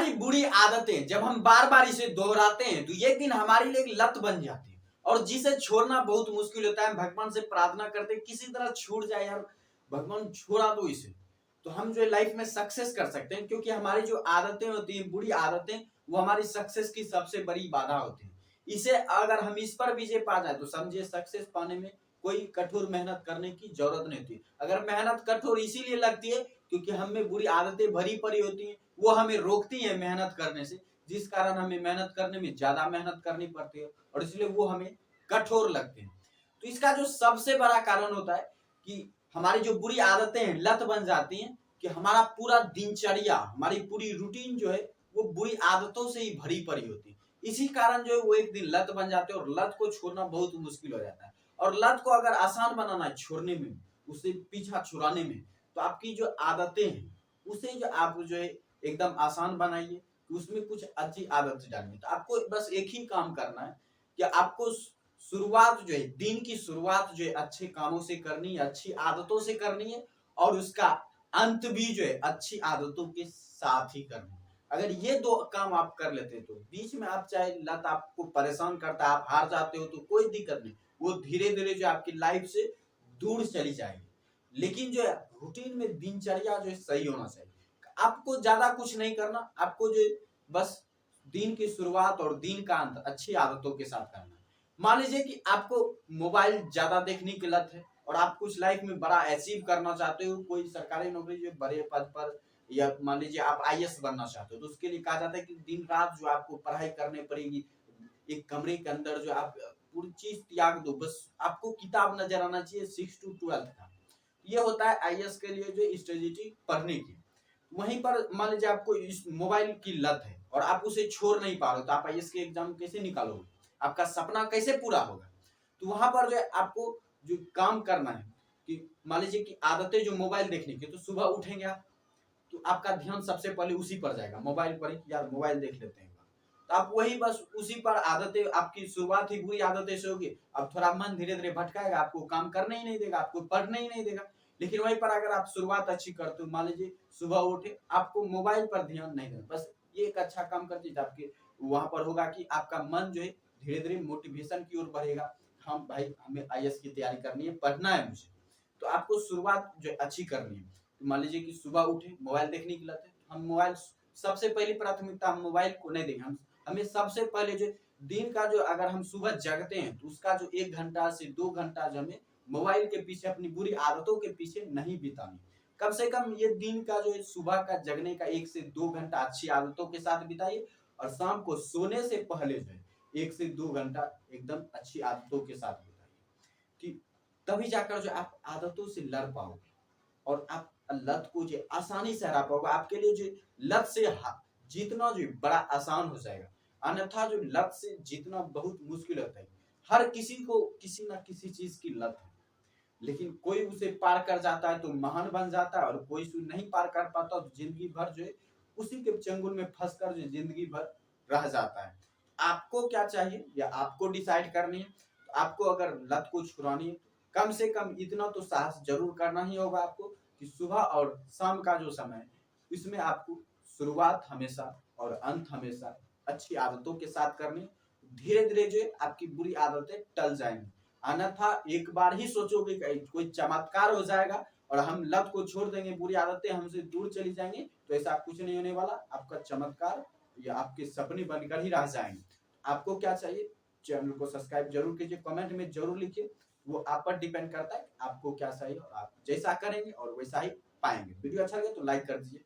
हमारी बुरी आदतें जब हम बार बार इसे दोहराते हैं तो एक दिन हमारे लिए एक लत बन जाती है और जिसे छोड़ना बहुत मुश्किल होता है। भगवान से प्रार्थना करते किसी तरह छूट जाए यार, भगवान छोड़ा दो इसे, तो हम जो लाइफ में सक्सेस कर सकते हैं। क्योंकि हमारी जो आदतें होती हैं, बुरी आदतें, वो हमारी सक्सेस की सबसे बड़ी बाधा होती है। इसे अगर हम इस पर विजय पा जाए तो समझिए सक्सेस पाने में कोई कठोर मेहनत करने की जरूरत नहीं होती। अगर मेहनत कठोर इसीलिए लगती है क्योंकि हमें बुरी आदतें भरी पड़ी होती हैं, वो हमें रोकती हैं मेहनत करने से, जिस कारण हमें मेहनत करने में ज्यादा मेहनत करनी पड़ती है और इसलिए वो हमें कठोर लगते हैं। तो इसका जो सबसे बड़ा कारण होता है कि हमारी जो बुरी आदतें हैं लत बन जाती हैं कि हमारा पूरा दिनचर्या, हमारी पूरी रूटीन जो है वो बुरी आदतों से ही भरी पड़ी होती है। इसी कारण जो है वो एक दिन लत बन जाते हैं और लत को छोड़ना बहुत मुश्किल हो जाता है। और लत को अगर आसान बनाना है छोड़ने में, उसे पीछा छुड़ाने में, तो आपकी जो आदतें हैं उसे जो आप जो है एकदम आसान बनाइए, उसमें कुछ अच्छी आदत डालिए। तो आपको बस एक ही काम करना है कि आपको शुरुआत जो है, दिन की शुरुआत जो है अच्छे कामों से करनी है, अच्छी आदतों से करनी है और उसका अंत भी जो है अच्छी आदतों के साथ ही करना है। अगर ये दो काम आप कर लेते हैं तो बीच में आप चाहे लत आपको परेशान करता है, आप हार जाते हो तो कोई दिक्कत नहीं, वो धीरे धीरे जो आपकी लाइफ से दूर चली जाएगी। लेकिन जो है रूटीन में दिनचर्या जो है सही होना चाहिए। आपको ज्यादा कुछ नहीं करना, आपको जो बस दिन की शुरुआत और दिन का अंत अच्छी आदतों के साथ करना है। मान लीजिए कि आपको मोबाइल ज्यादा देखने की लत है और आप कुछ लाइफ में बड़ा अचीव करना चाहते हो, कोई सरकारी नौकरी जो बड़े पद पर, या मान लीजिए आप आईएएस बनना चाहते हो, तो उसके लिए कहा जाता है कि दिन रात जो आपको पढ़ाई करनी पड़ेगी। एक कमरे के अंदर जो आप पूरी चीज त्याग दो, बस आपको किताब नजर आना चाहिए 6 to 12 का। ये होता है आईएएस के लिए जो स्ट्रेटेजी पढ़ने की। वहीं पर मान लीजिए आपको इस मोबाइल की लत है और आप उसे छोड़ नहीं पा रहे हो, तो आप आईएएस के एग्जाम कैसे निकालोगे, आपका सपना कैसे पूरा होगा। तो वहां पर जो है आपको जो काम करना है कि मान लीजिए कि आदतें जो मोबाइल देखने की, तो सुबह उठेंगे आप तो आपका ध्यान सबसे पहले उसी पर जाएगा, मोबाइल पर ही, यार मोबाइल देख लेते हैं। तो आप वही बस उसी पर आदतें, आपकी शुरुआत ही बुरी आदतें से होगी। अब थोड़ा मन धीरे धीरे भटकाएगा, आपको काम करने ही नहीं देगा, आपको पढ़ने ही नहीं देगा। लेकिन वहीं पर अगर आप शुरुआत अच्छी करते हो, मान लीजिए सुबह उठे, आपको मोबाइल पर ध्यान नहीं देना, बस ये एक अच्छा काम करते हैं, आपके वहां पर होगा कि आपका मन जो है धीरे धीरे मोटिवेशन की ओर बढ़ेगा। हम भाई हमें आईएएस की तैयारी करनी है, पढ़ना है मुझे, तो आपको शुरुआत जो अच्छी करनी है। तो मान लीजिए कि सुबह उठे, मोबाइल देखने की लत है, हम मोबाइल सबसे पहली प्राथमिकता हम मोबाइल को नहीं देंगे। हम हमें सबसे पहले जो दिन का जो, अगर हम सुबह जगते हैं तो उसका जो 1 घंटा से 2 घंटा जो हमें मोबाइल के पीछे, अपनी बुरी आदतों के पीछे नहीं बितानी। कम से कम ये दिन का जो सुबह का जगने का 1 से 2 घंटा अच्छी आदतों के साथ बिताइए और शाम को सोने से पहले जो है 1 से 2 घंटा एकदम अच्छी आदतों के साथ बिताइए, कि तभी जाकर जो आप आदतों से लड़ पाओगे और आप लत को जो आसानी से हरा पाओगे। आपके लिए जो लत से जीतना जो बड़ा आसान हो जाएगा। अन्यथा जो लत से जीतना बहुत मुश्किल होता है। हर किसी को किसी ना किसी चीज की लत है, लेकिन कोई उसे पार कर जाता है तो महान बन जाता है और कोई उसे नहीं पार कर पाता तो जिंदगी भर जो है उसी के चंगुल में फंसकर जो जिंदगी भर रह जाता है। आपको क्या चाहिए या आपको डिसाइड करनी है। तो आपको अगर लत को छुड़ानी है, कम से कम इतना तो साहस जरूर करना ही होगा आपको कि सुबह और शाम का जो समय है इसमें आपको शुरुआत हमेशा और अंत हमेशा अच्छी आदतों के साथ करनी। धीरे धीरे जो आपकी बुरी आदतें टल जाएंगी। अन्यथा एक बार ही सोचोगे कि कोई चमत्कार हो जाएगा और हम लत को छोड़ देंगे, बुरी आदतें हमसे दूर चली जाएंगी, तो ऐसा कुछ नहीं होने वाला। आपका चमत्कार या आपके सपने बनकर ही रह जाएंगे। आपको क्या चाहिए, चैनल को सब्सक्राइब जरूर कीजिए, कमेंट में जरूर लिखिए, वो आप पर डिपेंड करता है आपको क्या चाहिए और आप जैसा करेंगे और वैसा ही पाएंगे। वीडियो अच्छा लगे तो लाइक कर दीजिए।